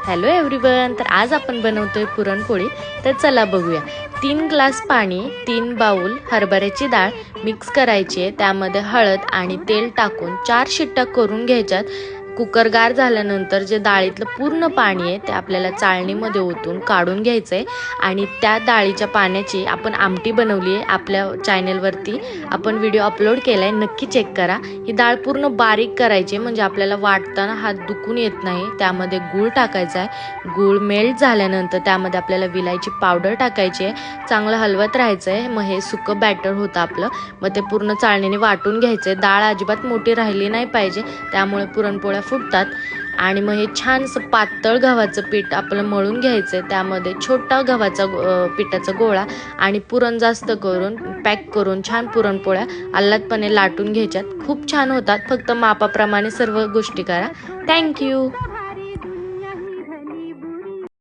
Hello everyone. तर आज आपण बनवतोय पुरणपोळी। तर चला बघूया। 3 ग्लास पाणी, 3 बाउल हरभऱ्याची डाळ मिक्स करायची आहे। त्यामध्ये हळद आणि तेल टाकून 4 शिट्ट्या करून घ्यायच्यात। कुकर गार झाल्यानंतर जे डाळीतलं पूर्ण पाणी आहे ते आपल्याला चाळणीमध्ये ओतून काढून घ्यायचंय आणि त्या डाळीच्या पाण्याची आपण आमटी बनवली आहे। आपल्या चॅनलवरती आपण व्हिडिओ अपलोड केलाय, नक्की चेक करा। ही डाळ पूर्ण बारीक करायची म्हणजे आपल्याला वाटताना हात दुखून येत नाही। त्यामध्ये गूळ टाकायचा आहे। गूळ मेल्ट झाल्यानंतर त्यामध्ये आपल्याला विलायची पावडर टाकायची आहे। चांगलं हलवत राहायचं आहे। मग हे सुकं बॅटर होतं आपलं। मग ते पूर्ण चाळणीने वाटून घ्यायचंय। डाळ अजिबात मोठी राहिली नाही पाहिजे, त्यामुळे पुरणपोळ्या फुटतात। आणि मग हे छानसं पातळ गव्हाचं पीठ आपलं मळून घ्यायचंय। त्यामध्ये छोटा गव्हाचा पिठाचा गोळा आणि पुरण जास्त करून पॅक करून छान पुरणपोळ्या आल्हादपणे लाटून घ्यायच्यात। खूप छान होतात। फक्त मापाप्रमाणे सर्व गोष्टी करा। थँक्यू।